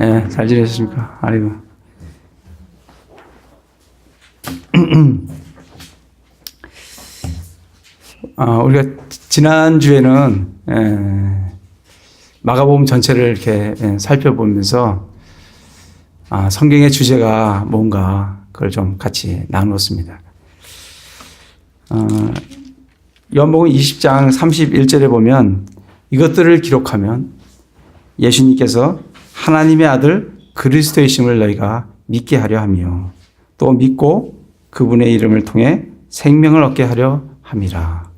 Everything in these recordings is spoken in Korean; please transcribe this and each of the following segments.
예, 잘 지내셨습니까? 아이고. 우리가 지난주에는 마가복음 전체를 이렇게 살펴보면서 성경의 주제가 뭔가 그걸 좀 같이 나누었습니다. 요한복음 20장 31절에 보면 이것들을 기록하면 예수님께서 하나님의 아들 그리스도이심을 너희가 믿게 하려 하며 또 믿고 그분의 이름을 통해 생명을 얻게 하려 함이라.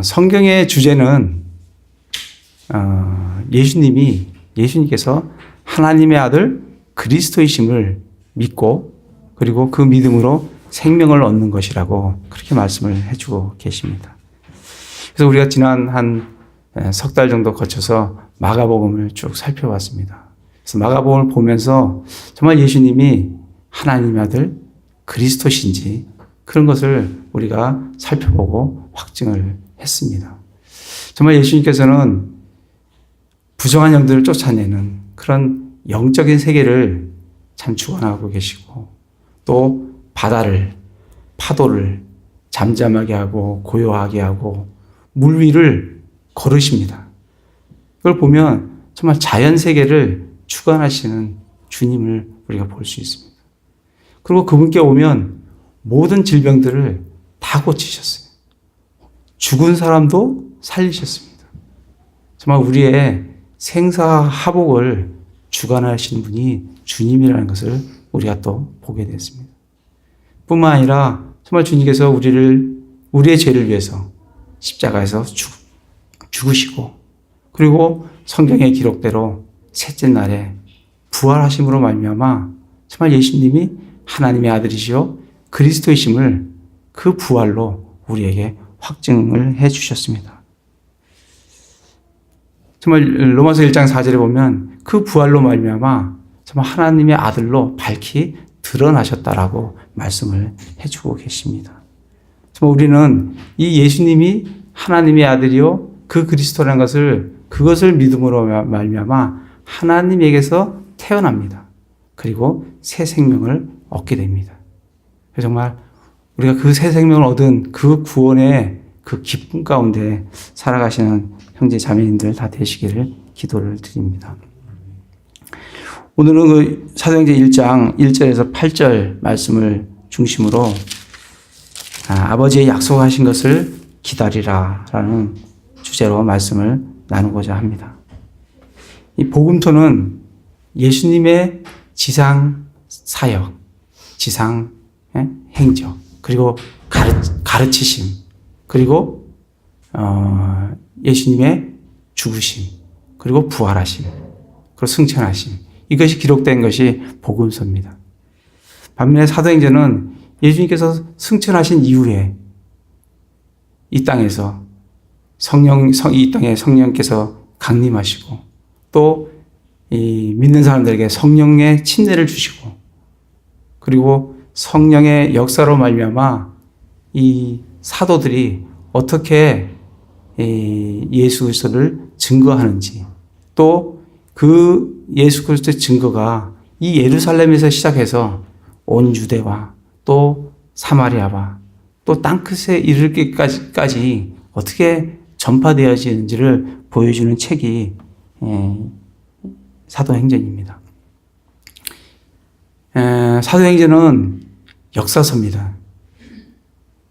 성경의 주제는 예수님께서 하나님의 아들 그리스도이심을 믿고 그리고 그 믿음으로 생명을 얻는 것이라고 그렇게 말씀을 해주고 계십니다. 그래서 우리가 지난 한 석 달 정도 거쳐서 마가복음을 쭉 살펴봤습니다. 그래서 마가복음을 보면서 정말 예수님이 하나님의 아들 그리스도신지 그런 것을 우리가 살펴보고 확증을 했습니다. 정말 예수님께서는 부정한 영들을 쫓아내는 그런 영적인 세계를 참 주관하고 계시고 또 바다를, 파도를 잠잠하게 하고 고요하게 하고 물 위를 걸으십니다. 그걸 보면 정말 자연 세계를 주관하시는 주님을 우리가 볼 수 있습니다. 그리고 그분께 오면 모든 질병들을 다 고치셨어요. 죽은 사람도 살리셨습니다. 정말 우리의 생사하복을 주관하시는 분이 주님이라는 것을 우리가 또 보게 됐습니다. 뿐만 아니라 정말 주님께서 우리의 죄를 위해서 십자가에서 죽으시고 그리고 성경의 기록대로 셋째 날에 부활하심으로 말미암아 정말 예수님이 하나님의 아들이시요 그리스도이심을 그 부활로 우리에게 확증을 해 주셨습니다. 정말 로마서 1장 4절에 보면 그 부활로 말미암아 정말 하나님의 아들로 밝히 드러나셨다라고 말씀을 해주고 계십니다. 정말 우리는 이 예수님이 하나님의 아들이요 그 그리스도라는 그것을 믿음으로 말미암아 하나님에게서 태어납니다. 그리고 새 생명을 얻게 됩니다. 그래서 정말 우리가 그 새 생명을 얻은 그 구원의 그 기쁨 가운데 살아가시는 형제 자매님들 다 되시기를 기도를 드립니다. 오늘은 그 사도행전 1장 1절에서 8절 말씀을 중심으로 아버지의 약속하신 것을 기다리라 라는 주제로 말씀을 나누고자 합니다. 이 복음토는 예수님의 지상 사역, 지상 행적, 그리고 가르치심, 그리고 예수님의 죽으심, 그리고 부활하심, 그리고 승천하심. 이것이 기록된 것이 복음서입니다. 반면에 사도행전은 예수님께서 승천하신 이후에 이 땅에서 이 땅에 성령께서 강림하시고 또 이 믿는 사람들에게 성령의 침례를 주시고 그리고 성령의 역사로 말미암아 이 사도들이 어떻게 예수 그리스도를 증거하는지 또 그 예수 그리스도의 증거가 이 예루살렘에서 시작해서 온 유대와 또 사마리아와 또 땅끝에 이르기까지 어떻게 전파되어지는지를 보여주는 책이 사도행전입니다. 사도행전은 역사서입니다.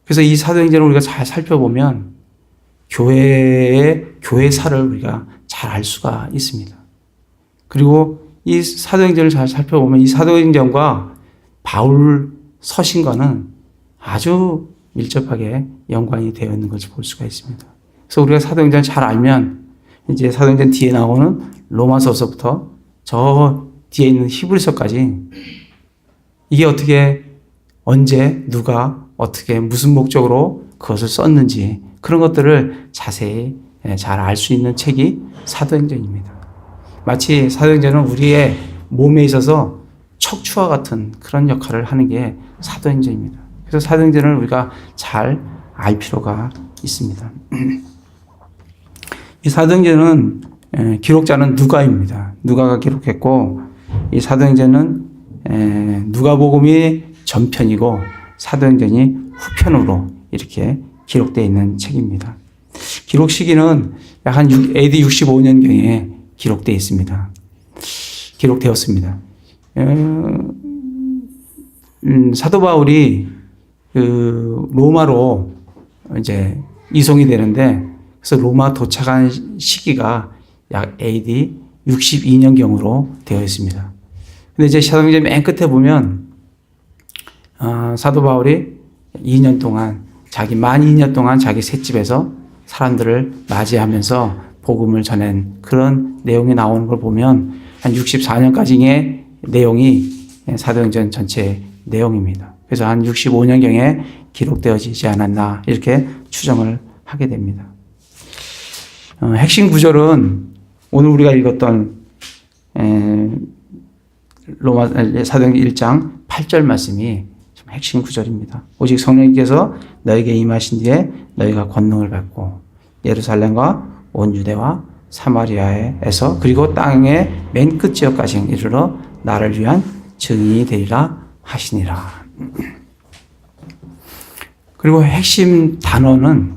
그래서 이 사도행전을 우리가 잘 살펴보면 교회사를 우리가 잘 알 수가 있습니다. 그리고 이 사도행전을 잘 살펴보면 이 사도행전과 바울 서신과는 아주 밀접하게 연관이 되어 있는 것을 볼 수가 있습니다. 그래서 우리가 사도행전을 잘 알면 이제 사도행전 뒤에 나오는 로마서서부터 저 뒤에 있는 히브리서까지 이게 어떻게 언제 누가 어떻게 무슨 목적으로 그것을 썼는지 그런 것들을 자세히 잘 알 수 있는 책이 사도행전입니다. 마치 사도행전은 우리의 몸에 있어서 척추와 같은 그런 역할을 하는 게 사도행전입니다. 그래서 사도행전을 우리가 잘 알 필요가 있습니다. 이 사도행전은 기록자는 누가입니다. 누가가 기록했고 이 사도행전은 누가복음이 전편이고 사도행전이 후편으로 이렇게 기록되어 있는 책입니다. 기록 시기는 약 한 AD 65년경에 기록되어 있습니다. 기록되었습니다. 사도 바울이 그 로마로 이제 이송이 되는데 그래서 로마 도착한 시기가 약 AD 62년경으로 되어 있습니다. 근데 이제 사도행전 맨 끝에 보면 사도 바울이 2년 동안 만 2년 동안 자기 셋집에서 사람들을 맞이하면서 복음을 전한 그런 내용이 나오는 걸 보면 한 64년까지의 내용이 사도행전 전체 내용입니다. 그래서 한 65년경에 기록되어지지 않았나 이렇게 추정을 하게 됩니다. 핵심 구절은 오늘 우리가 읽었던 로마 사도행전 1장 8절 말씀이 좀 핵심 구절입니다. 오직 성령님께서 너에게 임하신 뒤에 너희가 권능을 받고 예루살렘과 온 유대와 사마리아에서 그리고 땅의 맨 끝 지역까지 이르러 나를 위한 증인이 되리라 하시니라. 그리고 핵심 단어는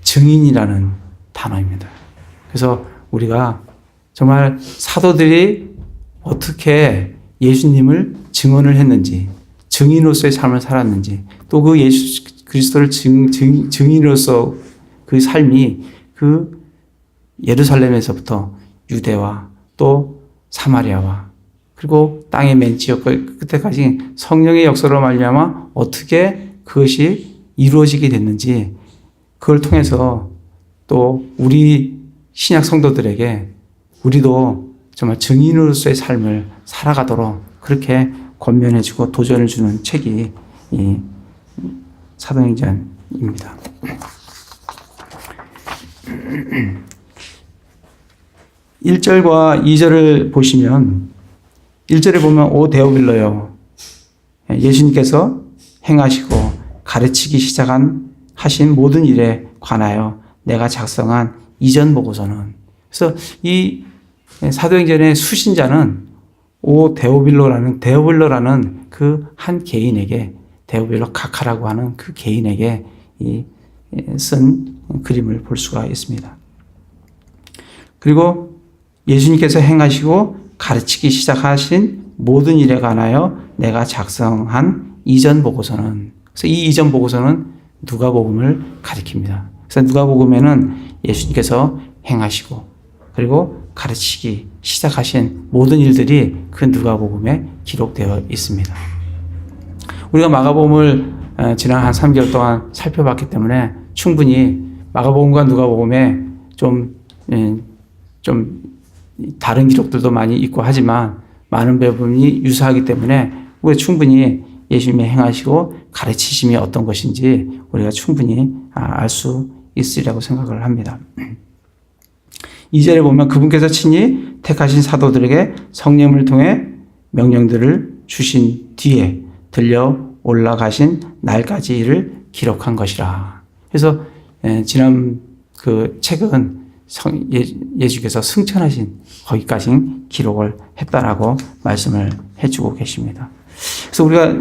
증인이라는 단어입니다. 그래서 우리가 정말 사도들이 어떻게 예수님을 증언을 했는지, 증인으로서의 삶을 살았는지, 또 그 예수 그리스도를 증인으로서 그 삶이 그 예루살렘에서부터 유대와 또 사마리아와 그리고 땅의 맨 지역 끝에까지 성령의 역사로 말미암아 어떻게 그것이 이루어지게 됐는지 그걸 통해서 또 우리 신약 성도들에게 우리도 정말 증인으로서의 삶을 살아가도록 그렇게 권면해주고 도전을 주는 책이 이 사도행전입니다. 1절과 2절을 보시면 1절에 보면 오 데오빌로요 예수님께서 행하시고 가르치기 하신 모든 일에 관하여 내가 작성한 이전 보고서는 그래서 이 사도행전의 수신자는 오 데오빌로라는 그 한 개인에게 데오빌로 카카라고 하는 그 개인에게 쓴 그림을 볼 수가 있습니다. 그리고 예수님께서 행하시고 가르치기 시작하신 모든 일에 관하여 내가 작성한 이전 보고서는 그래서 이 이전 보고서는 누가복음을 가리킵니다. 그래서 누가복음에는 예수님께서 행하시고 그리고 가르치기 시작하신 모든 일들이 그 누가복음에 기록되어 있습니다. 우리가 마가복음을 지난 한 3개월 동안 살펴봤기 때문에 충분히 마가복음과 누가복음에 좀 다른 기록들도 많이 있고 하지만 많은 부분이 유사하기 때문에 우리가 충분히 예수님이 행하시고 가르치심이 어떤 것인지 우리가 충분히 알 수 있으리라고 생각을 합니다. 2절에 보면 그분께서 친히 택하신 사도들에게 성령을 통해 명령들을 주신 뒤에 들려 올라가신 날까지 이를 기록한 것이라. 그래서 지난 그 책은 예수께서 승천하신 거기까지 기록을 했다라고 말씀을 해주고 계십니다. 그래서 우리가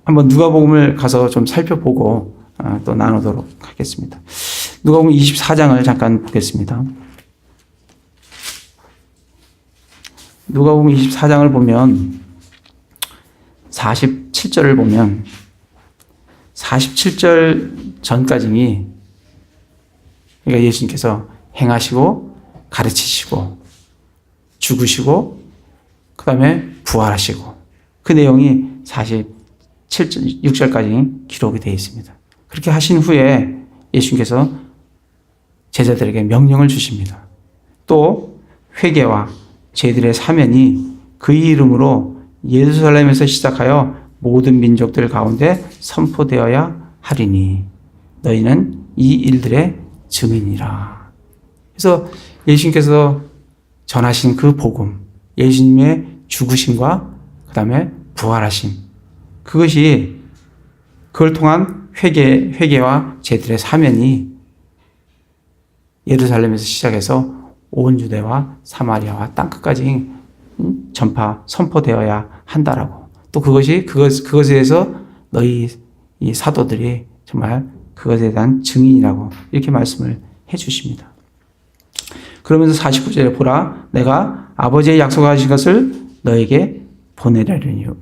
한번 누가복음을 가서 좀 살펴보고 또 나누도록 하겠습니다. 누가복음 24장을 잠깐 보겠습니다. 누가복음 24장을 보면 47절을 보면 47절 전까지 그러니까 예수님께서 행하시고 가르치시고 죽으시고 그 다음에 부활하시고 그 내용이 46절까지 기록이 되어 있습니다. 그렇게 하신 후에 예수님께서 제자들에게 명령을 주십니다. 또 회개와 죄들의 사면이 그의 이름으로 예루살렘에서 시작하여 모든 민족들 가운데 선포되어야 하리니 너희는 이 일들의 증인이라. 그래서 예수님께서 전하신 그 복음, 예수님의 죽으심과 그 다음에 부활하심, 그것이 그걸 통한 회개와 죄들의 사면이 예루살렘에서 시작해서 온 유대와 사마리아와 땅끝까지 선포되어야 한다라고. 또 그것에 대해서 너희 이 사도들이 정말 그것에 대한 증인이라고 이렇게 말씀을 해 주십니다. 그러면서 49절에 보라 내가 아버지의 약속하신 것을 너에게 보내려니와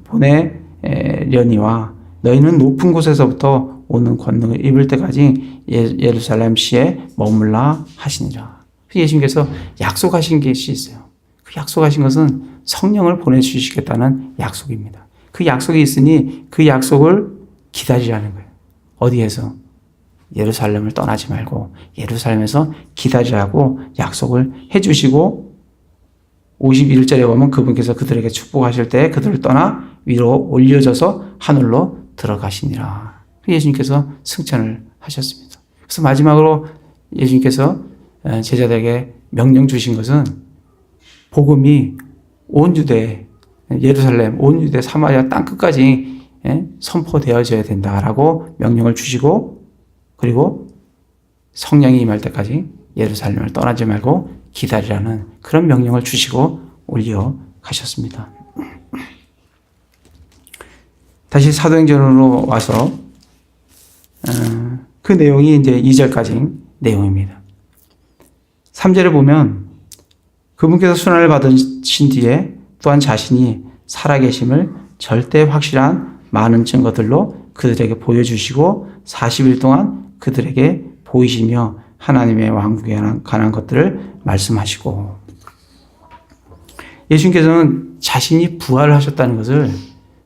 너희는 높은 곳에서부터 오는 권능을 입을 때까지 예루살렘 시에 머물라 하시니라. 예수님께서 약속하신 것이 있어요. 그 약속하신 것은 성령을 보내주시겠다는 약속입니다. 그 약속이 있으니 그 약속을 기다리라는 거예요. 어디에서? 예루살렘을 떠나지 말고 예루살렘에서 기다리라고 약속을 해주시고 51절에 보면 그분께서 그들에게 축복하실 때 그들을 떠나 위로 올려져서 하늘로 들어가시니라. 예수님께서 승천을 하셨습니다. 그래서 마지막으로 예수님께서 제자들에게 명령 주신 것은 복음이 온 유대, 예루살렘, 온 유대, 사마리아 땅끝까지 선포되어져야 된다라고 명령을 주시고 그리고 성령이 임할 때까지 예루살렘을 떠나지 말고 기다리라는 그런 명령을 주시고 올려가셨습니다. 다시 사도행전으로 와서 그 내용이 이제 2절까지 내용입니다. 3절에 보면 그분께서 순환을 받으신 뒤에 또한 자신이 살아계심을 절대 확실한 많은 증거들로 그들에게 보여주시고 40일 동안 그들에게 보이시며 하나님의 왕국에 관한 것들을 말씀하시고 예수님께서는 자신이 부활을 하셨다는 것을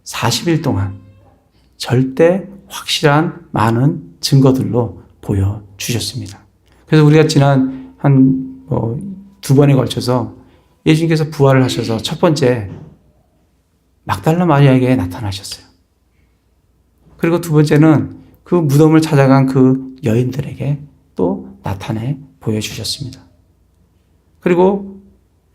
40일 동안 절대 확실한 많은 증거들로 보여주셨습니다. 그래서 우리가 지난 두 번에 걸쳐서 예수님께서 부활을 하셔서 첫 번째 막달라 마리아에게 나타나셨어요. 그리고 두 번째는 그 무덤을 찾아간 그 여인들에게 또 나타내 보여주셨습니다. 그리고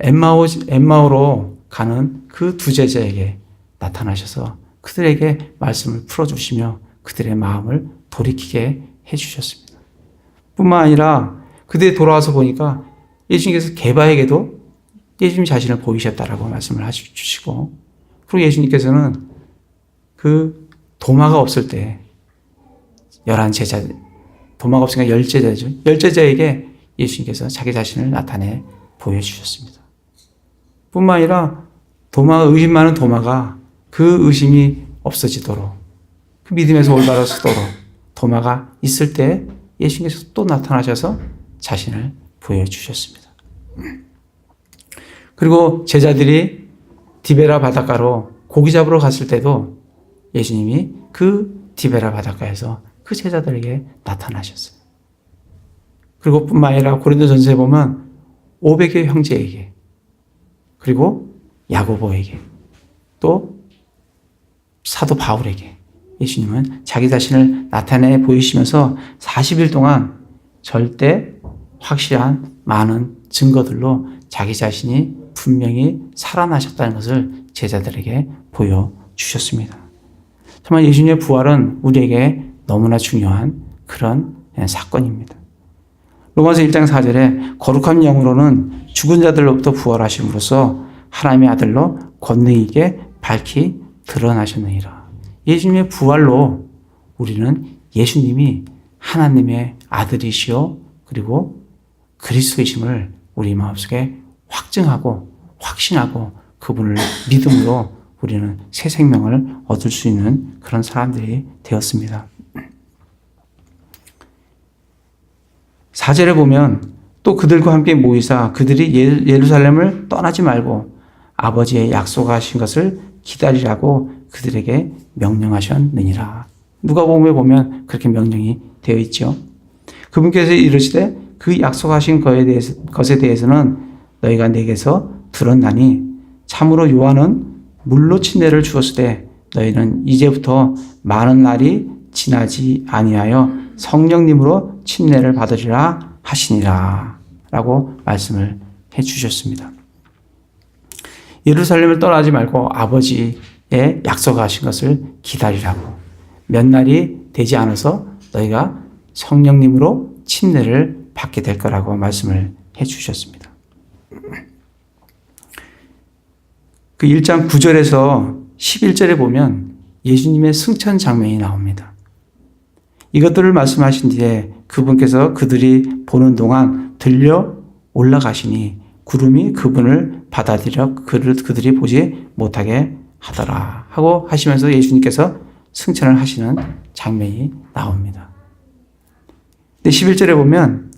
엠마오로 가는 그 두 제자에게 나타나셔서 그들에게 말씀을 풀어주시며 그들의 마음을 돌이키게 해주셨습니다. 뿐만 아니라 그들이 돌아와서 보니까 예수님께서 게바에게도 예수님 자신을 보이셨다라고 말씀을 해주시고 그리고 예수님께서는 그 도마가 없을 때 11제자, 도마가 없으니까 10제자죠. 10제자에게 예수님께서 자기 자신을 나타내 보여주셨습니다. 뿐만 아니라 의심 많은 도마가 그 의심이 없어지도록 그 믿음에서 올바르도록 도마가 있을 때 예수님께서 또 나타나셔서 자신을 보여주셨습니다. 그리고 제자들이 디베라 바닷가로 고기 잡으러 갔을 때도 예수님이 그 디베라 바닷가에서 그 제자들에게 나타나셨어요. 그리고 뿐만 아니라 고린도전서에 보면 500의 형제에게 그리고 야고보에게 또 사도 바울에게 예수님은 자기 자신을 나타내 보이시면서 40일 동안 절대 확실한 많은 증거들로 자기 자신이 분명히 살아나셨다는 것을 제자들에게 보여주셨습니다. 정말 예수님의 부활은 우리에게 너무나 중요한 그런 사건입니다. 로마서 1장 4절에 거룩한 영으로는 죽은 자들로부터 부활하심으로써 하나님의 아들로 권능이 있게 밝히 드러나셨느니라. 예수님의 부활로 우리는 예수님이 하나님의 아들이시오 그리고 그리스도이심을 우리 마음속에 확증하고 확신하고 그분을 믿음으로 우리는 새 생명을 얻을 수 있는 그런 사람들이 되었습니다. 4절에 보면 또 그들과 함께 모이사 그들이 예루살렘을 떠나지 말고 아버지의 약속하신 것을 기다리라고 그들에게 명령하셨느니라. 누가복음에 보면 그렇게 명령이 되어 있죠. 그분께서 이르시되 그 약속하신 것에 대해서는 너희가 내게서 들었나니 참으로 요한은 물로 침례를 주었을 때 너희는 이제부터 많은 날이 지나지 아니하여 성령님으로 침례를 받으리라 하시니라 라고 말씀을 해 주셨습니다. 예루살렘을 떠나지 말고 아버지의 약속하신 것을 기다리라고 몇 날이 되지 않아서 너희가 성령님으로 침례를 받게 될 거라고 말씀을 해 주셨습니다. 그 1장 9절에서 11절에 보면 예수님의 승천 장면이 나옵니다. 이것들을 말씀하신 뒤에 그분께서 그들이 보는 동안 들려 올라가시니 구름이 그분을 받아들여 그들이 보지 못하게 하더라 하고 하시면서 예수님께서 승천을 하시는 장면이 나옵니다. 근데 11절에 보면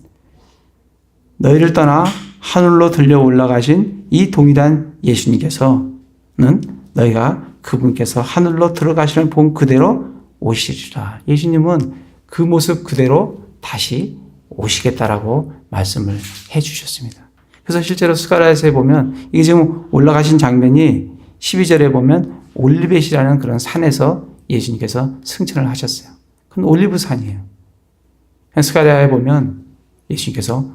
너희를 떠나 하늘로 들려 올라가신 이 동일한 예수님께서는 너희가 그분께서 하늘로 들어가시는 본 그대로 오시리라. 예수님은 그 모습 그대로 다시 오시겠다라고 말씀을 해 주셨습니다. 그래서 실제로 스가랴서에 보면 이게 지금 올라가신 장면이 12절에 보면 올리벳이라는 그런 산에서 예수님께서 승천을 하셨어요. 그건 올리브 산이에요. 스가랴에 보면 예수님께서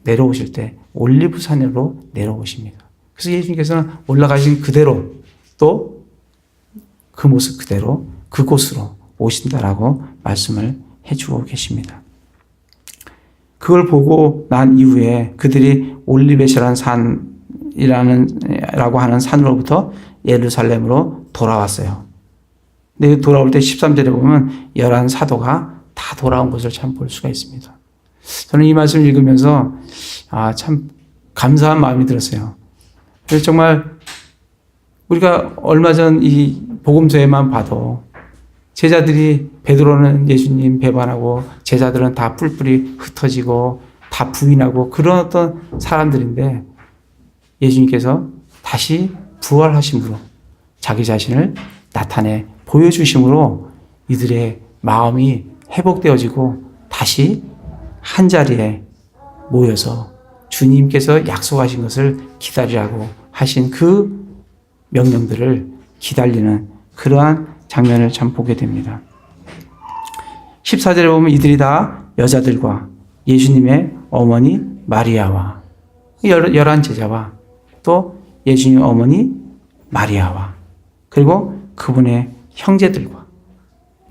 내려오실 때 올리브 산으로 내려오십니다. 그래서 예수님께서는 올라가신 그대로 또 그 모습 그대로 그곳으로 오신다라고 말씀을 해주고 계십니다. 그걸 보고 난 이후에 그들이 올리벳이라는 산이라고 하는 산으로부터 예루살렘으로 돌아왔어요. 근데 돌아올 때 13절에 보면 11사도가 다 돌아온 것을 참 볼 수가 있습니다. 저는 이 말씀을 읽으면서 참 감사한 마음이 들었어요. 그래서 정말 우리가 얼마 전 이 복음서에만 봐도 제자들이 베드로는 예수님 배반하고 제자들은 다 뿔뿔이 흩어지고 다 부인하고 그런 어떤 사람들인데 예수님께서 다시 부활하심으로 자기 자신을 나타내 보여주심으로 이들의 마음이 회복되어지고 다시 한 자리에 모여서 주님께서 약속하신 것을 기다리라고 하신 그 명령들을 기다리는 그러한 장면을 참 보게 됩니다. 14절에 보면 이들이 다 여자들과 예수님의 어머니 마리아와 11제자와 또 예수님 어머니 마리아와 그리고 그분의 형제들과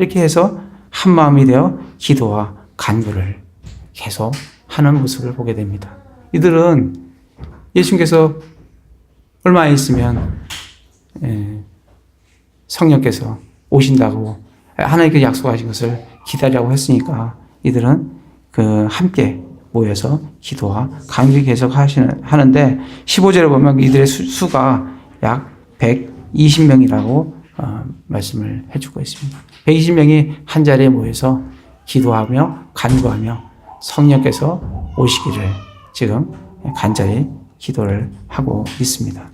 이렇게 해서 한 마음이 되어 기도와 간구를 계속 하는 모습을 보게 됩니다. 이들은 예수님께서 얼마 있으면 성령께서 오신다고 하나님께 약속하신 것을 기다리라고 했으니까 이들은 함께 모여서 기도와 간구 계속 하는데 15절에 보면 이들의 수가 약 120명이라고 말씀을 해주고 있습니다. 120명이 한 자리에 모여서 기도하며 간구하며 성령께서 오시기를 지금 간절히 기도를 하고 있습니다.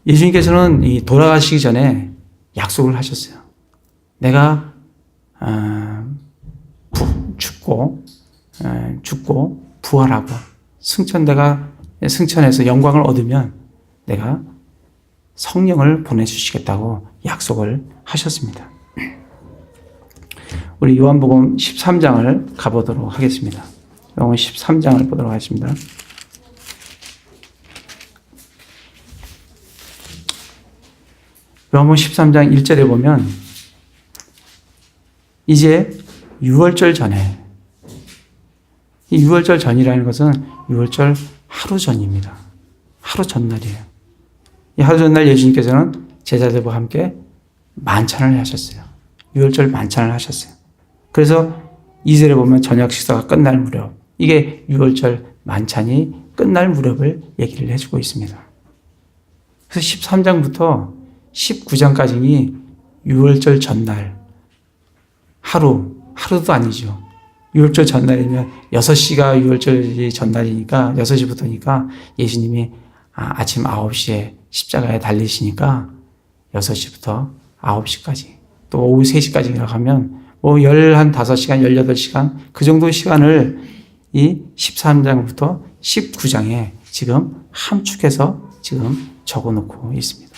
예수님께서는 이 돌아가시기 전에 약속을 하셨어요. 내가 죽고 부활하고 내가 승천해서 영광을 얻으면 내가 성령을 보내주시겠다고 약속을 하셨습니다. 우리 요한복음 13장을 가보도록 하겠습니다. 요한복음 13장을 보도록 하겠습니다. 요한복음 13장 1절에 보면 이제 유월절 전에 이 유월절 전이라는 것은 유월절 하루 전입니다. 하루 전날이에요. 이 하루 전날 예수님께서는 제자들과 함께 만찬을 하셨어요. 유월절 만찬을 하셨어요. 그래서 2절에 보면 저녁 식사가 끝날 무렵 이게 유월절 만찬이 끝날 무렵을 얘기를 해주고 있습니다. 그래서 13장부터 19장까지는 유월절 전날 하루도 아니죠. 유월절 전날이면 6시가 유월절 전날이니까 6시부터니까 예수님이 아침 9시에 십자가에 달리시니까 6시부터 9시까지 또 오후 3시까지라고 하면 뭐 15시간, 18시간 그 정도 시간을 이 13장부터 19장에 지금 함축해서 지금 적어놓고 있습니다.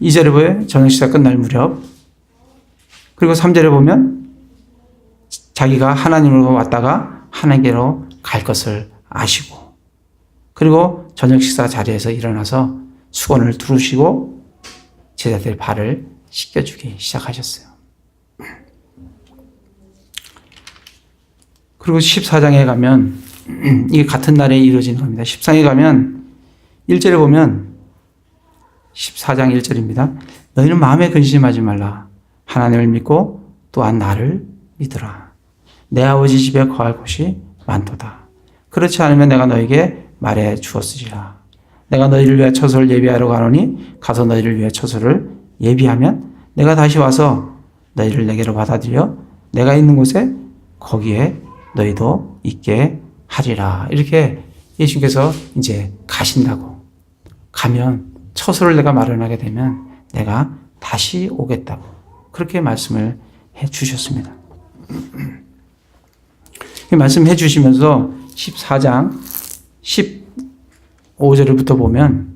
2절에 보면 저녁 식사 끝날 무렵 그리고 3절에 보면 자기가 하나님으로 왔다가 하나님께로 갈 것을 아시고 그리고 저녁 식사 자리에서 일어나서 수건을 두르시고 제자들의 발을 씻겨주기 시작하셨어요. 그리고 14장에 가면 이게 같은 날에 이루어지는 겁니다. 14장에 가면 1절에 보면 14장 1절입니다. 너희는 마음에 근심하지 말라. 하나님을 믿고 또한 나를 믿으라. 내 아버지 집에 거할 곳이 많도다. 그렇지 않으면 내가 너에게 말해 주었으리라. 내가 너희를 위해 처소를 예비하러 가노니 가서 너희를 위해 처소를 예비하면 내가 다시 와서 너희를 내게로 받아들여 내가 있는 곳에 거기에 너희도 있게 하리라. 이렇게 예수님께서 이제 가신다고. 가면 처소를 내가 마련하게 되면 내가 다시 오겠다고. 그렇게 말씀을 해 주셨습니다. 말씀해 주시면서 14장 15절부터 보면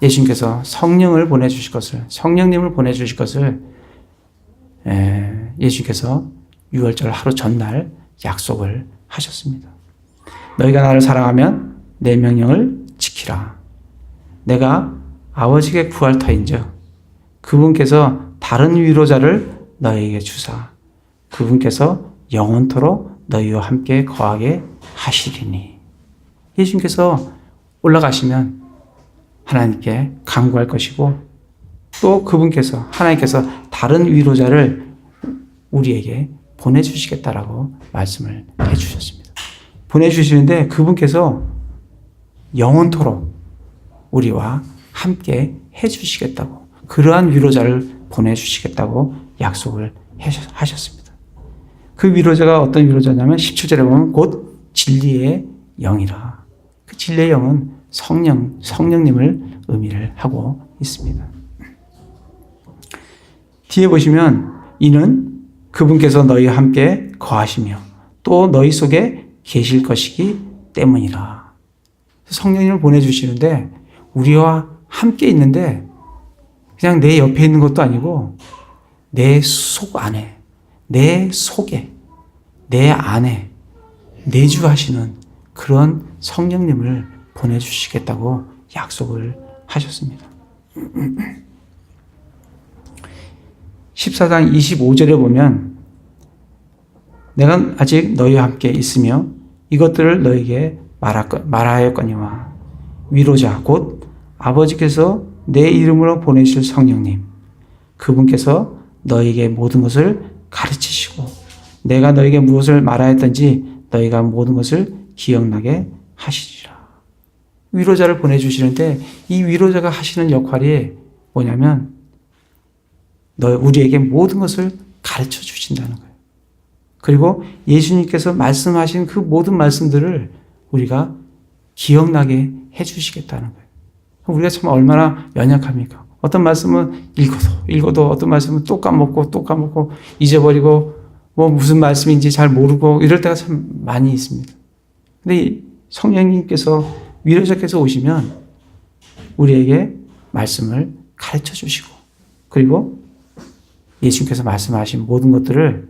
예수님께서 성령을 보내주실 것을, 성령님을 보내주실 것을 예수님께서 6월절 하루 전날 약속을 하셨습니다. 너희가 나를 사랑하면 내 명령을 지키라. 내가 아버지께 구할 터인즉 그분께서 다른 위로자를 너희에게 주사 그분께서 영원토록 너희와 함께 거하게 하시리니. 예수님께서 올라가시면 하나님께 간구할 것이고 또 그분께서 하나님께서 다른 위로자를 우리에게 보내주시겠다라고 말씀을 해주셨습니다. 보내주시는데 그분께서 영원토록 우리와 함께 해주시겠다고, 그러한 위로자를 보내주시겠다고 약속을 하셨습니다. 그 위로자가 어떤 위로자냐면 17절에 보면 곧 진리의 영이라. 그 진리의 영은 성령님을 의미를 하고 있습니다. 뒤에 보시면 이는 그분께서 너희와 함께 거하시며 또 너희 속에 계실 것이기 때문이라. 성령님을 보내주시는데 우리와 함께 있는데 그냥 내 옆에 있는 것도 아니고 내 속 안에, 내 속에, 내 안에 내주하시는 그런 성령님을 보내주시겠다고 약속을 하셨습니다. 14장 25절에 보면 내가 아직 너희와 함께 있으며 이것들을 너희에게 말하였거니와 위로자 곧 아버지께서 내 이름으로 보내실 성령님 그분께서 너희에게 모든 것을 가르치시고 내가 너희에게 무엇을 말하였던지 너희가 모든 것을 기억나게 하시리라. 위로자를 보내주시는데 이 위로자가 하시는 역할이 뭐냐면 우리에게 모든 것을 가르쳐 주신다는 거예요. 그리고 예수님께서 말씀하신 그 모든 말씀들을 우리가 기억나게 해주시겠다는 거예요. 우리가 참 얼마나 연약합니까? 어떤 말씀은 읽어도 어떤 말씀은 또 까먹고 잊어버리고 뭐 무슨 말씀인지 잘 모르고 이럴 때가 참 많이 있습니다. 근데 성령님께서 위로자께서 오시면 우리에게 말씀을 가르쳐 주시고 그리고 예수님께서 말씀하신 모든 것들을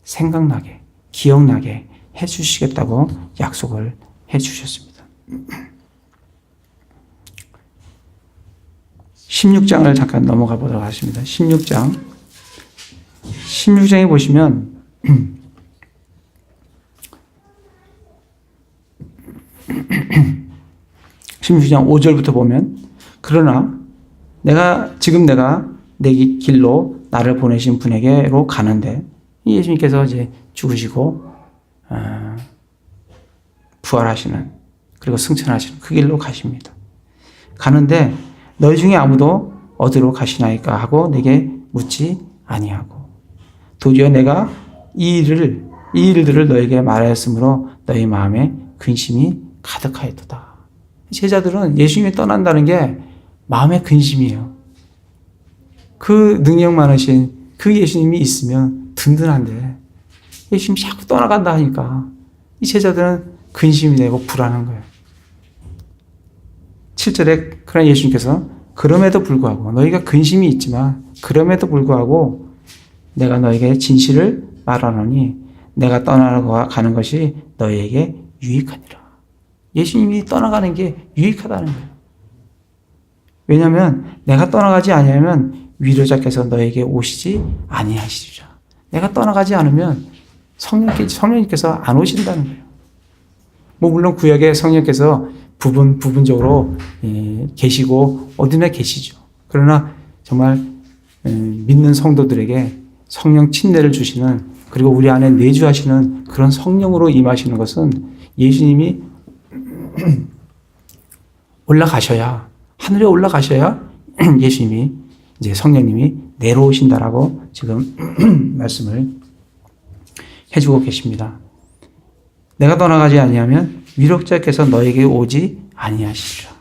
생각나게 기억나게 해주시겠다고 약속을 해주셨습니다. 16장을 잠깐 넘어가 보도록 하겠습니다. 16장에 보시면 16장 5절부터 보면 그러나 내가 내 길로 나를 보내신 분에게로 가는데 예수님께서 이제 죽으시고 부활하시는 그리고 승천하시는 그 길로 가십니다. 가는데 너희 중에 아무도 어디로 가시나이까 하고 내게 묻지 아니하고 도리어 내가 이 일들을 너에게 말하였으므로 너희 마음에 근심이 가득하였도다. 제자들은 예수님이 떠난다는 게 마음의 근심이에요. 그 능력 많으신 그 예수님이 있으면 든든한데 예수님이 자꾸 떠나간다 하니까 이 제자들은 근심이 되고 불안한 거예요. 7절에 그러나 예수님께서 그럼에도 불구하고 너희가 근심이 있지만 그럼에도 불구하고 내가 너에게 진실을 말하노니 내가 떠나가는 것이 너희에게 유익하니라. 예수님이 떠나가는 게 유익하다는 거예요. 왜냐하면 내가 떠나가지 아니하면 위로자께서 너에게 오시지 아니하시리라. 내가 떠나가지 않으면 성령님께서 안 오신다는 거예요. 뭐 물론 구약에 성령께서 부분적으로 계시고 어디나 계시죠. 그러나 정말 믿는 성도들에게 성령 친내를 주시는, 그리고 우리 안에 내주하시는 그런 성령으로 임하시는 것은 예수님이 올라가셔야, 하늘에 올라가셔야 예수님이, 이제 성령님이 내려오신다라고 지금 말씀을 해주고 계십니다. 내가 떠나가지 아니하면 위로자께서 너에게 오지 아니하시리라.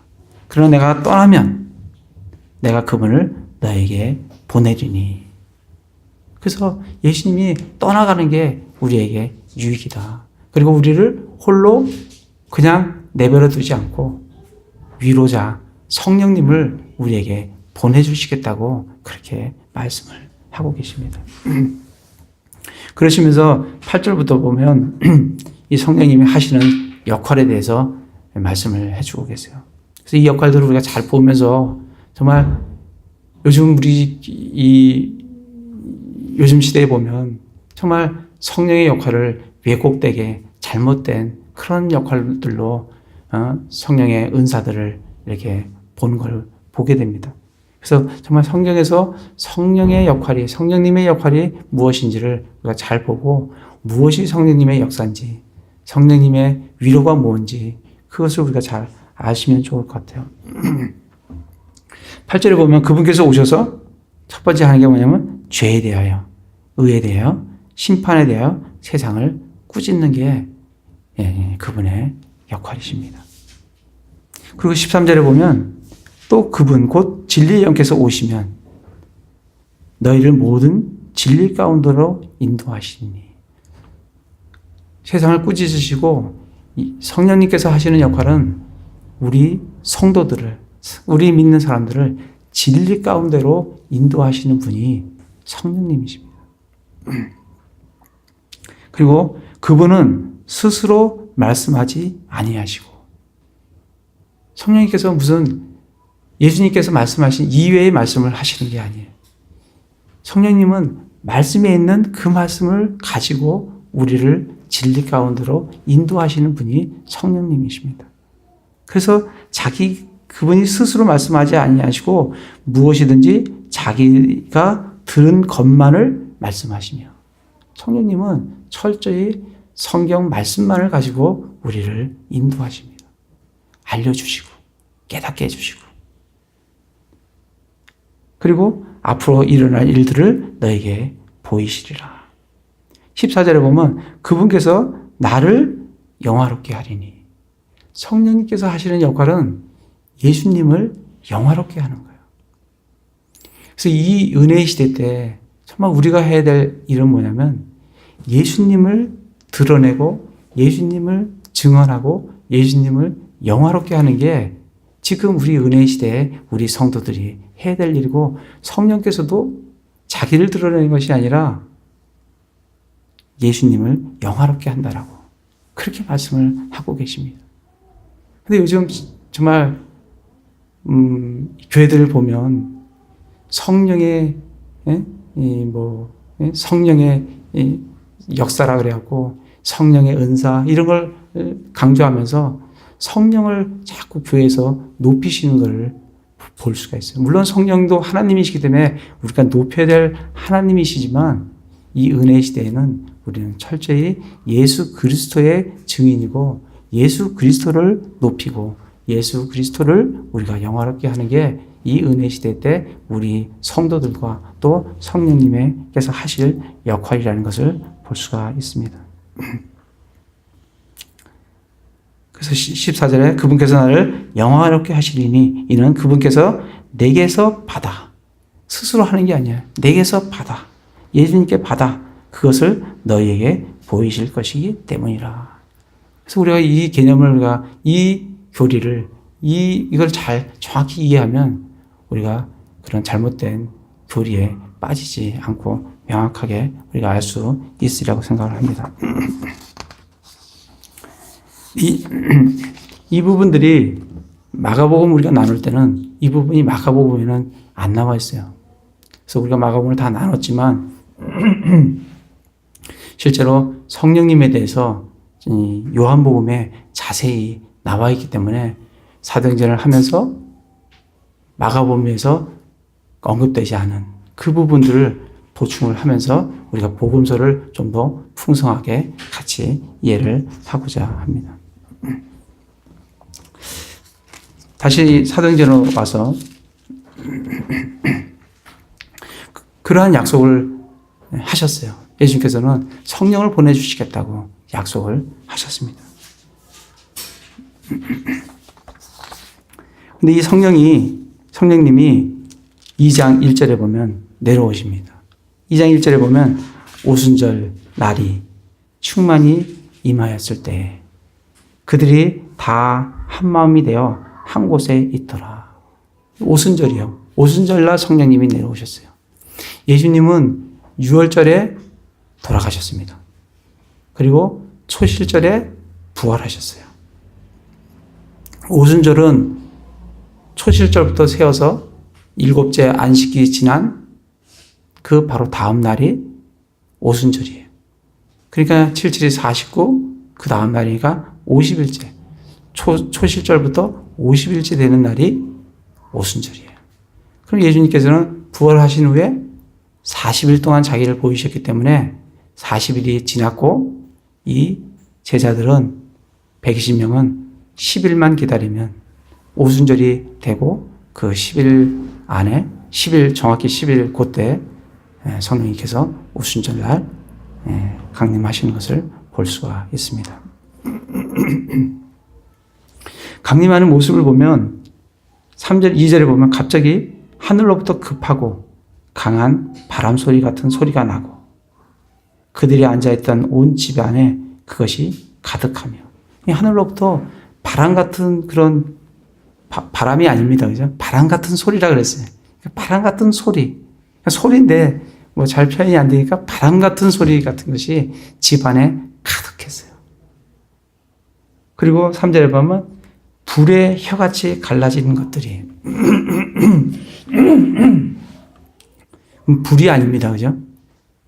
그러나 내가 떠나면 내가 그분을 너에게 보내리니. 그래서 예수님이 떠나가는 게 우리에게 유익이다. 그리고 우리를 홀로 그냥 내버려 두지 않고 위로자 성령님을 우리에게 보내주시겠다고 그렇게 말씀을 하고 계십니다. 그러시면서 8절부터 보면 이 성령님이 하시는 역할에 대해서 말씀을 해주고 계세요. 그래서 이 역할들을 우리가 잘 보면서 정말 요즘 요즘 시대에 보면 정말 성령의 역할을 왜곡되게 잘못된 그런 역할들로 성령의 은사들을 이렇게 보는 걸 보게 됩니다. 그래서 정말 성경에서 성령의 역할이, 성령님의 역할이 무엇인지를 우리가 잘 보고 무엇이 성령님의 역사인지, 성령님의 위로가 뭔지 그것을 우리가 잘 아시면 좋을 것 같아요. 8절에 보면 그분께서 오셔서 첫 번째 하는 게 뭐냐면 죄에 대하여, 의에 대하여, 심판에 대하여 세상을 꾸짖는 게 그분의 역할이십니다. 그리고 13절에 보면 또 그분 곧 진리의 영께서 오시면 너희를 모든 진리 가운데로 인도하시니. 세상을 꾸짖으시고 성령님께서 하시는 역할은 우리 성도들을, 우리 믿는 사람들을 진리 가운데로 인도하시는 분이 성령님이십니다. 그리고 그분은 스스로 말씀하지 아니하시고, 성령님께서 무슨 예수님께서 말씀하신 이외의 말씀을 하시는 게 아니에요. 성령님은 말씀에 있는 그 말씀을 가지고 우리를 진리 가운데로 인도하시는 분이 성령님이십니다. 그래서 그분이 스스로 말씀하지 아니하시고 무엇이든지 자기가 들은 것만을 말씀하시며, 성령님은 철저히 성경 말씀만을 가지고 우리를 인도하십니다. 알려주시고 깨닫게 해주시고, 그리고 앞으로 일어날 일들을 너에게 보이시리라. 14절에 보면 그분께서 나를 영화롭게 하리니. 성령님께서 하시는 역할은 예수님을 영화롭게 하는 거예요. 그래서 이 은혜의 시대 때 정말 우리가 해야 될 일은 뭐냐면 예수님을 드러내고 예수님을 증언하고 예수님을 영화롭게 하는 게 지금 우리 은혜의 시대에 우리 성도들이 해야 될 일이고, 성령께서도 자기를 드러내는 것이 아니라 예수님을 영화롭게 한다라고 그렇게 말씀을 하고 계십니다. 근데 요즘 정말 교회들을 보면 성령의 성령의 역사라 그래갖고 성령의 은사 이런 걸 강조하면서 성령을 자꾸 교회에서 높이시는 것을 볼 수가 있어요. 물론 성령도 하나님이시기 때문에 우리가 높여야 될 하나님이시지만 이 은혜의 시대에는 우리는 철저히 예수 그리스도의 증인이고 예수 그리스도를 높이고 예수 그리스도를 우리가 영화롭게 하는 게 이 은혜 시대 때 우리 성도들과 또 성령님께서 하실 역할이라는 것을 볼 수가 있습니다. 그래서 14절에 그분께서 나를 영화롭게 하시리니 이는 그분께서 내게서 받아, 스스로 하는 게 아니에요. 내게서 받아, 예수님께 받아 그것을 너희에게 보이실 것이기 때문이라. 그래서 우리가 이 개념을, 우리가 이 교리를 이걸 잘 정확히 이해하면 우리가 그런 잘못된 교리에 빠지지 않고 명확하게 우리가 알 수 있으리라고 생각을 합니다. 이 부분들이 마가복음 우리가 나눌 때는 이 부분이 마가복음에는 안 나와 있어요. 그래서 우리가 마가복음을 다 나눴지만 실제로 성령님에 대해서 요한복음에 자세히 나와 있기 때문에 사도행전을 하면서 마가복음에서 언급되지 않은 그 부분들을 보충을 하면서 우리가 복음서를 좀 더 풍성하게 같이 이해를 하고자 합니다. 다시 사도행전으로 와서 그러한 약속을 하셨어요. 예수님께서는 성령을 보내주시겠다고 약속을 하셨습니다. 근데 이 성령님이 2장 1절에 보면 내려오십니다. 2장 1절에 보면 오순절 날이 충만히 임하였을 때 그들이 다 한마음이 되어 한 곳에 있더라. 오순절이요. 오순절날 성령님이 내려오셨어요. 예수님은 6월절에 돌아가셨습니다. 그리고 초실절에 부활하셨어요. 오순절은 초실절부터 세어서 7째 안식이 지난 그 바로 다음 날이 오순절이에요. 그러니까 77이 49, 그 다음 날이니까 50일째. 초실절부터 50일째 되는 날이 오순절이에요. 그럼 예수님께서는 부활하신 후에 40일 동안 자기를 보이셨기 때문에 40일이 지났고 이 제자들은 120명은 10일만 기다리면 오순절이 되고 그 10일 안에 10일 정확히 10일 그때 성령님께서 오순절날 강림하시는 것을 볼 수가 있습니다. 강림하는 모습을 보면 3절, 2절에 보면 갑자기 하늘로부터 급하고 강한 바람 소리 같은 소리가 나고 그들이 앉아있던 온 집 안에 그것이 가득하며 하늘로부터 바람 같은 그런 바람이 아닙니다. 그죠? 바람 같은 소리라 그랬어요. 바람 같은 소리. 소리인데 뭐 잘 표현이 안 되니까 바람 같은 소리 같은 것이 집 안에 가득했어요. 그리고 3절에 보면 불의 혀같이 갈라지는 것들이 불이 아닙니다. 그죠?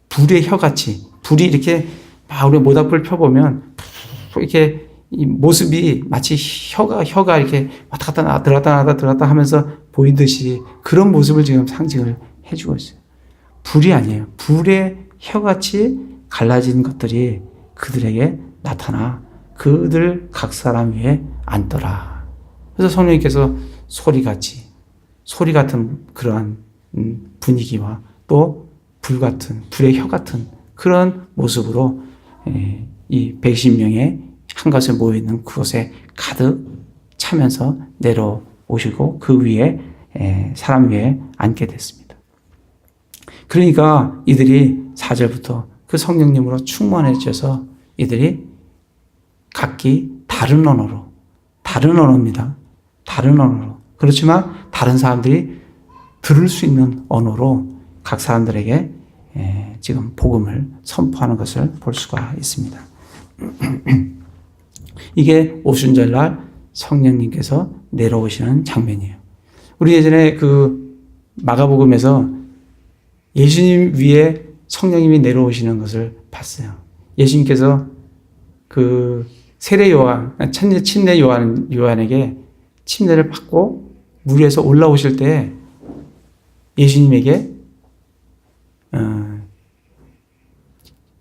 불의 혀같이 불이 이렇게 막 우리 모닥불 펴보면 이렇게 이 모습이 마치 혀가 이렇게 왔다 갔다 들어갔다 하면서 보이듯이 그런 모습을 지금 상징을 해주고 있어요. 불이 아니에요. 불의 혀같이 갈라진 것들이 그들에게 나타나 그들 각 사람 위에 앉더라. 그래서 성령님께서 소리 같은 그러한 분위기와 또 불의 혀 같은 그런 모습으로 이 120명의 한 곳에 모여있는 그곳에 가득 차면서 내려오시고 그 위에 사람 위에 앉게 됐습니다. 그러니까 이들이 4절부터 그 성령님으로 충만해져서 이들이 각기 다른 언어입니다. 다른 언어로. 그렇지만 다른 사람들이 들을 수 있는 언어로 각 사람들에게 지금 복음을 선포하는 것을 볼 수가 있습니다. 이게 오순절날 성령님께서 내려오시는 장면이에요. 우리 예전에 그 마가복음에서 예수님 위에 성령님이 내려오시는 것을 봤어요. 예수님께서 그 세례 요한, 침례 요한에게 침례를 받고 물 위에서 올라오실 때 예수님에게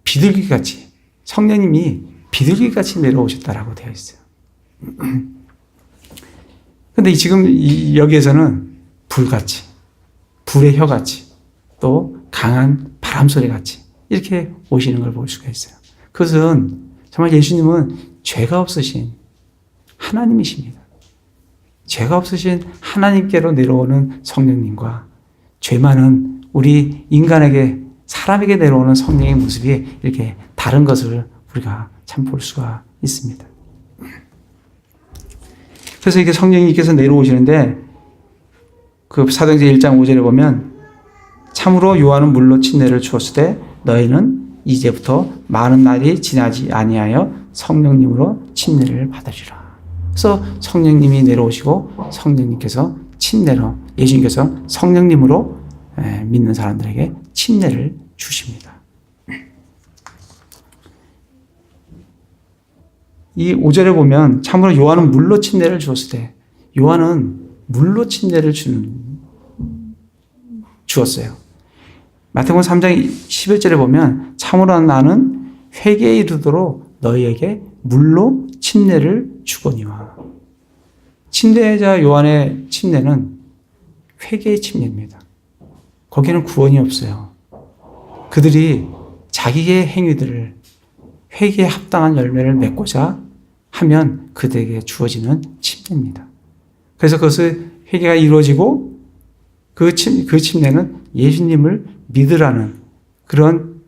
비둘기같이 성령님이 비둘기같이 내려오셨다라고 되어 있어요. 근데 지금 여기에서는 불같이, 불의 혀같이, 또 강한 바람소리같이 이렇게 오시는 걸 볼 수가 있어요. 그것은 정말 예수님은 죄가 없으신 하나님이십니다. 죄가 없으신 하나님께로 내려오는 성령님과 죄 많은 우리 인간에게, 사람에게 내려오는 성령의 모습이 이렇게 다른 것을 우리가 참 볼 수가 있습니다. 그래서 이렇게 성령님께서 내려오시는데 그 사도행전 1장 5절에 보면 참으로 요한은 물로 침례를 주었으되 너희는 이제부터 많은 날이 지나지 아니하여 성령님으로 침례를 받으리라. 그래서 성령님이 내려오시고 성령님께서 침례로, 예수님께서 성령님으로 믿는 사람들에게 침례를 주십니다. 이 5절에 보면 참으로 요한은 물로 침례를 주었을 때, 요한은 물로 침례를 주었어요. 마태복음 3장 11절에 보면 참으로 나는 회개에 이르도록 너희에게 물로 침례를 주거니와. 침례자 요한의 침례는 회개의 침례입니다. 거기는 구원이 없어요. 그들이 자기의 행위들을 회개에 합당한 열매를 맺고자 하면 그들에게 주어지는 침례입니다. 그래서 그것을 회개가 이루어지고 그 침례는 예수님을 믿으라는 그런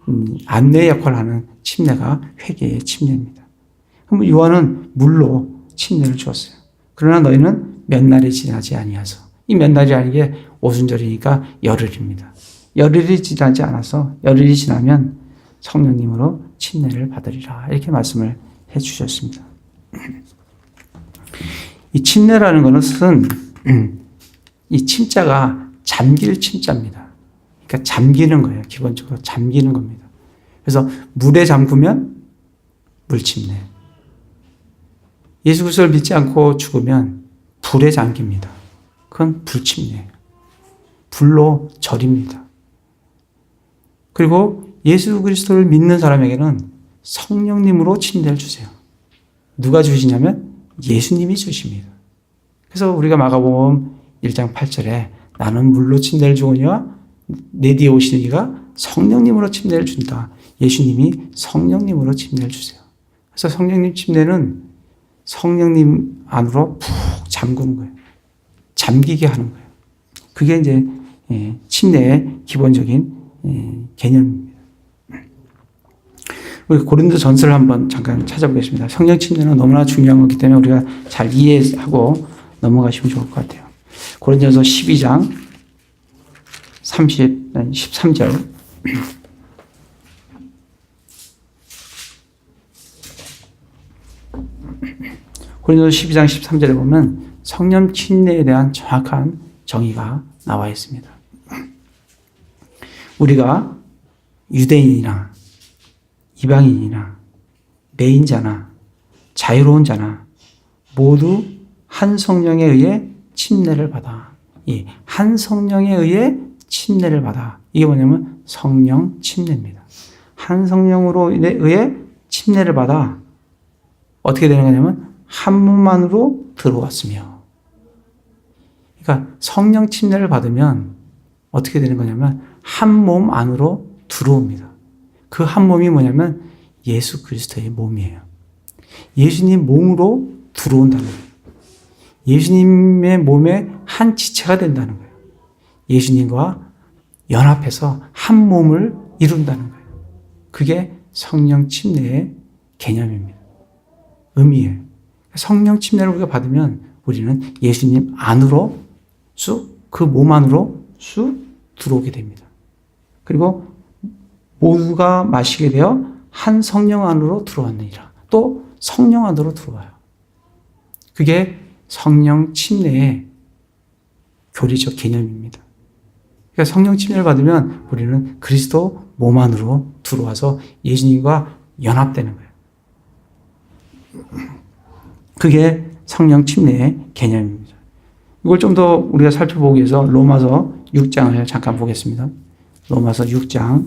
안내 역할을 하는 침례가 회개의 침례입니다. 그럼 요한은 물로 침례를 주었어요. 그러나 너희는 몇 날이 지나지 아니하서, 이 몇 날이 아닌 게 오순절이니까 열흘입니다. 열흘이 지나지 않아서 열흘이 지나면 성령님으로 침례를 받으리라, 이렇게 말씀을 해 주셨습니다. 이 침례라는 것은 이 침자가 잠길 침자입니다. 그러니까 잠기는 거예요. 기본적으로 잠기는 겁니다. 그래서 물에 잠그면 물침례. 예수 그리스도를 믿지 않고 죽으면 불에 잠깁니다. 그건 불침례예요. 불로 절입니다. 그리고 예수 그리스도를 믿는 사람에게는 성령님으로 침례를 주세요. 누가 주시냐면 예수님이 주십니다. 그래서 우리가 마가복음 1장 8절에 나는 물로 침례를 주거니와 내 뒤에 오시는 이가 성령님으로 침례를 준다. 예수님이 성령님으로 침례를 주세요. 그래서 성령님 침례는 성령님 안으로 푹 잠그는 거예요. 잠기게 하는 거예요. 그게 이제 침례의 기본적인 개념입니다. 우리 고린도 전서를 한번 잠깐 찾아보겠습니다. 성령 침례는 너무나 중요한 거기 때문에 우리가 잘 이해하고 넘어가시면 좋을 것 같아요. 고린도전서 12장 13절. 고린도전서 12장 13절에 보면 성령 침례에 대한 정확한 정의가 나와 있습니다. 우리가 유대인이나 이방인이나 매인자나 자유로운 자나 모두 한 성령에 의해 침례를 받아. 이 한 성령에 의해 침례를 받아. 이게 뭐냐면 성령 침례입니다. 한 성령으로 의해 침례를 받아 어떻게 되는 거냐면 한 몸 안으로 들어왔으며. 그러니까 성령 침례를 받으면 어떻게 되는 거냐면 한 몸 안으로 들어옵니다. 그 한 몸이 뭐냐면 예수 그리스도의 몸이에요. 예수님 몸으로 들어온다는 거예요. 예수님의 몸의 한 지체가 된다는 거예요. 예수님과 연합해서 한 몸을 이룬다는 거예요. 그게 성령 침례의 개념입니다. 의미예요. 성령 침례를 우리가 받으면 우리는 예수님 안으로 그 몸 안으로 쑥 들어오게 됩니다. 그리고 모두가 마시게 되어 한 성령 안으로 들어왔느니라. 또 성령 안으로 들어와요. 그게 성령 침례의 교리적 개념입니다. 그러니까 성령 침례를 받으면 우리는 그리스도 몸 안으로 들어와서 예수님과 연합되는 거예요. 그게 성령 침례의 개념입니다. 이걸 좀 더 우리가 살펴보기 위해서 로마서 6장을 잠깐 보겠습니다. 로마서 6장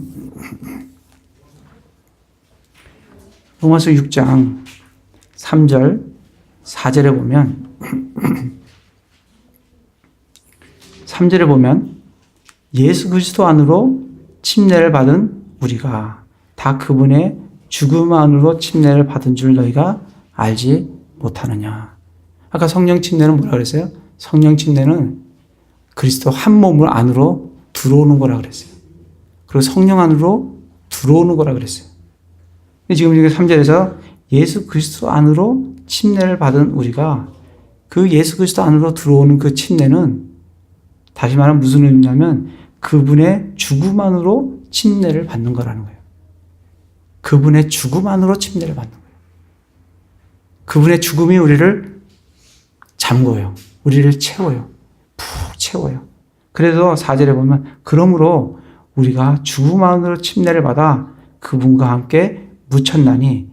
3절 4절에 보면 3절에 보면 예수 그리스도 안으로 침례를 받은 우리가 다 그분의 죽음 안으로 침례를 받은 줄 너희가 알지 못하느냐. 아까 성령 침례는 뭐라 그랬어요? 성령 침례는 그리스도 한 몸을 안으로 들어오는 거라 그랬어요. 그리고 성령 안으로 들어오는 거라 그랬어요. 지금 3절에서 예수 그리스도 안으로 침례를 받은 우리가 그 예수 그리스도 안으로 들어오는 그 침례는 다시 말하면 무슨 의미냐면 그분의 죽음 안으로 침례를 받는 거라는 거예요. 그분의 죽음 안으로 침례를 받는 거예요. 그분의 죽음이 우리를 잠궈요. 우리를 채워요. 푹 채워요. 그래서 4절에 보면 그러므로 우리가 죽음 안으로 침례를 받아 그분과 함께 묻혔나니